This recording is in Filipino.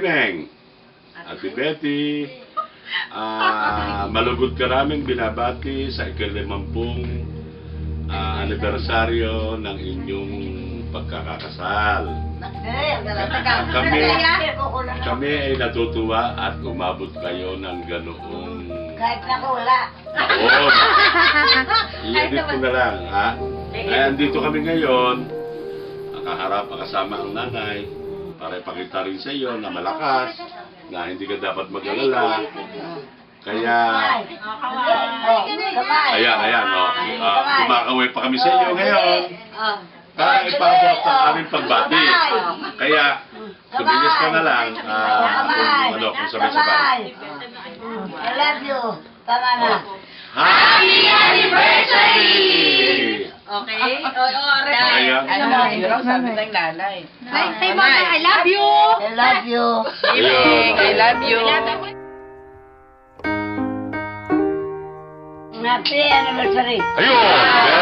Meng, Ate Betty, malugod ka namin binabati sa ika-50 anibersaryo ng inyong pagkakakasal. Kami ay natutuwa at umabot kayo ng ganoong... Kahit na wala. Oo. I-edit ko na lang, ha? Ay, andito kami ngayon. Nakaharap kasama ang nanay para ipakita rin sa iyo na malakas, na hindi ka dapat mag-alala. Kaya... Ayan, o. Kumakaway pa kami sa iyo ngayon. Para ipabot ang aming pagbati. Kaya, tumigas ka na lang kung sabay-sabay. I love you. Tama na. Happy anniversary! Okay? Kaya, Sabi ng nanay. Say mama, I love you! I love you. ayun. I love you. Happy anniversary. Ayun!